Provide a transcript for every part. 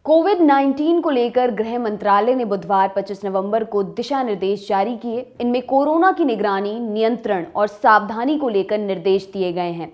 कोविड-19 को लेकर गृह मंत्रालय ने बुधवार 25 नवंबर को दिशा निर्देश जारी किए। इनमें कोरोना की निगरानी, नियंत्रण और सावधानी को लेकर निर्देश दिए गए हैं।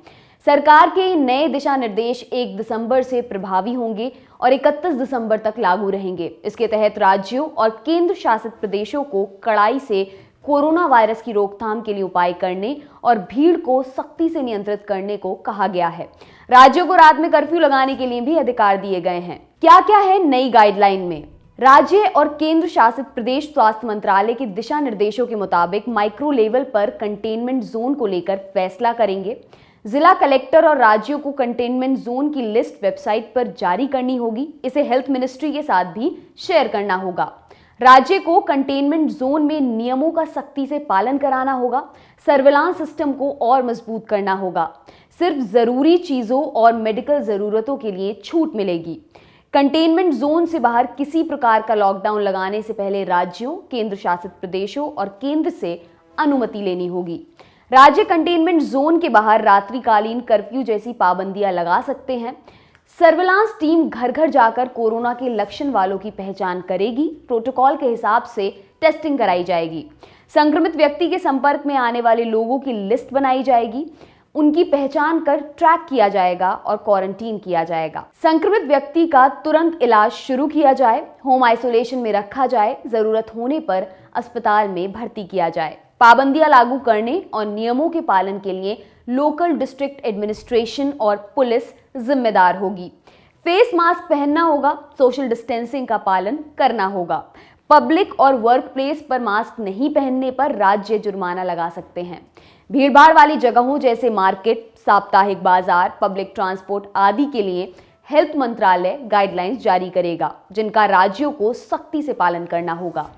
सरकार के नए दिशा निर्देश 1 दिसंबर से प्रभावी होंगे और 31 दिसंबर तक लागू रहेंगे। इसके तहत राज्यों और केंद्र शासित प्रदेशों को कड़ाई से कोरोना वायरस की रोकथाम के लिए उपाय करने और भीड़ को सख्ती से नियंत्रित करने को कहा गया है। राज्यों को रात में कर्फ्यू लगाने के लिए भी अधिकार दिए गए हैं। क्या क्या है नई गाइडलाइन में? राज्य और केंद्र शासित प्रदेश स्वास्थ्य मंत्रालय के दिशा निर्देशों के मुताबिक माइक्रो लेवल पर कंटेनमेंट जोन को लेकर फैसला करेंगे। जिला कलेक्टर और राज्यों को कंटेनमेंट जोन की लिस्ट वेबसाइट पर जारी करनी होगी। इसे हेल्थ मिनिस्ट्री के साथ भी शेयर करना होगा। राज्य को कंटेनमेंट जोन में नियमों का सख्ती से पालन कराना होगा। सर्विलांस सिस्टम को और मजबूत करना होगा। सिर्फ जरूरी चीजों और मेडिकल जरूरतों के लिए छूट मिलेगी। कंटेनमेंट जोन से बाहर किसी प्रकार का लॉकडाउन लगाने से पहले राज्यों, केंद्र शासित प्रदेशों और केंद्र से अनुमति लेनी होगी। राज्य कंटेनमेंट जोन के बाहर रात्रिकालीन कर्फ्यू जैसी पाबंदियां लगा सकते हैं। सर्विलांस टीम घर घर जाकर कोरोना के लक्षण वालों की पहचान करेगी। प्रोटोकॉल के हिसाब से टेस्टिंग कराई जाएगी। संक्रमित व्यक्ति के संपर्क में आने वाले लोगों की लिस्ट बनाई जाएगी। उनकी पहचान कर ट्रैक किया जाएगा और क्वारंटीन किया जाएगा। संक्रमित व्यक्ति का तुरंत इलाज शुरू किया जाए, होम आइसोलेशन में रखा जाए, जरूरत होने पर अस्पताल में भर्ती किया जाए। पाबंदियां लागू करने और नियमों के पालन के लिए लोकल डिस्ट्रिक्ट एडमिनिस्ट्रेशन और पुलिस जिम्मेदार होगी। फेस मास्क पहनना होगा, सोशल डिस्टेंसिंग का पालन करना होगा। पब्लिक और वर्क प्लेस पर मास्क नहीं पहनने पर राज्य जुर्माना लगा सकते हैं। भीड़भाड़ वाली जगहों जैसे मार्केट, साप्ताहिक बाजार, पब्लिक ट्रांसपोर्ट आदि के लिए हेल्थ मंत्रालय गाइडलाइंस जारी करेगा, जिनका राज्यों को सख्ती से पालन करना होगा।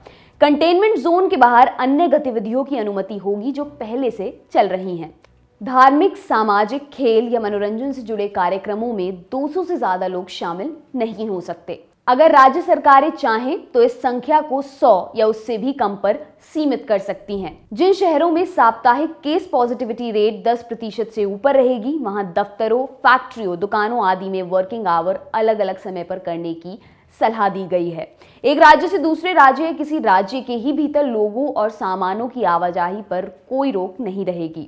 कंटेनमेंट जोन के बाहर अन्य गतिविधियों की अनुमति होगी जो पहले से चल रही हैं। धार्मिक, सामाजिक, खेल या मनोरंजन से जुड़े कार्यक्रमों में 200 से ज्यादा लोग शामिल नहीं हो सकते। अगर राज्य सरकारें चाहें तो इस संख्या को 100 या उससे भी कम पर सीमित कर सकती हैं। जिन शहरों में साप्ताहिक केस पॉजिटिविटी रेट 10% से ऊपर रहेगी, वहां दफ्तरों, फैक्ट्रियों, दुकानों आदि में वर्किंग आवर अलग अलग समय पर करने की सलाह दी गई है। एक राज्य से दूसरे राज्य या किसी राज्य के ही भीतर लोगों और सामानों की आवाजाही पर कोई रोक नहीं रहेगी।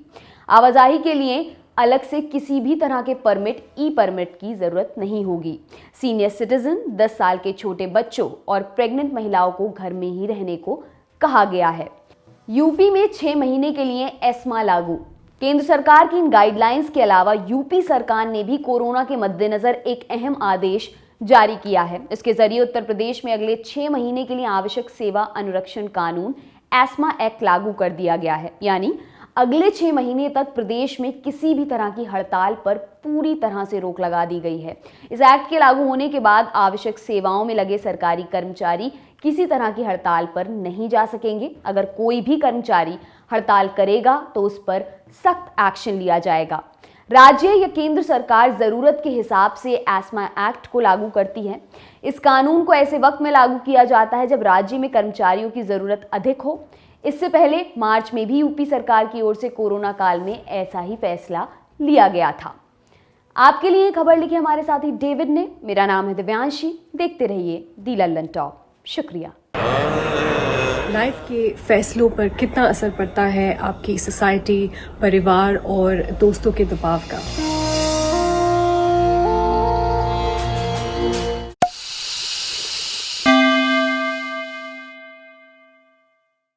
आवाजाही के लिए अलग से किसी भी तरह के परमिट, ई परमिट की जरूरत नहीं होगी। सीनियर सिटीजन, 10 साल के छोटे बच्चों और प्रेग्नेंट महिलाओं को घर में ही रहने को कहा गया है। यूपी में 6 महीने के लिए एस्मा लागू। केंद्र सरकार की इन गाइडलाइंस के अलावा यूपी सरकार ने भी कोरोना के मद्देनजर एक अहम आदेश जारी किया है। इसके जरिए उत्तर प्रदेश में अगले 6 महीने के लिए आवश्यक सेवा अनुरक्षण कानून एस्मा एक्ट लागू कर दिया गया है। यानी अगले 6 महीने तक प्रदेश में किसी भी तरह की हड़ताल पर पूरी तरह से रोक लगा दी गई है। इस एक्ट के लागू होने के बाद आवश्यक सेवाओं में लगे सरकारी कर्मचारी किसी तरह की हड़ताल पर नहीं जा सकेंगे। अगर कोई भी कर्मचारी हड़ताल करेगा तो उस पर सख्त एक्शन लिया जाएगा। राज्य या केंद्र सरकार जरूरत के हिसाब से एस्मा एक्ट को लागू करती है। इस कानून को ऐसे वक्त में लागू किया जाता है जब राज्य में कर्मचारियों की जरूरत अधिक हो। इससे पहले मार्च में भी यूपी सरकार की ओर से कोरोना काल में ऐसा ही फैसला लिया गया था। आपके लिए खबर लिखी हमारे साथी डेविड ने। मेरा नाम है दिव्यांशी। देखते रहिए दी लल्लन टॉप। शुक्रिया। लाइफ के फैसलों पर कितना असर पड़ता है आपकी सोसाइटी, परिवार और दोस्तों के दबाव का?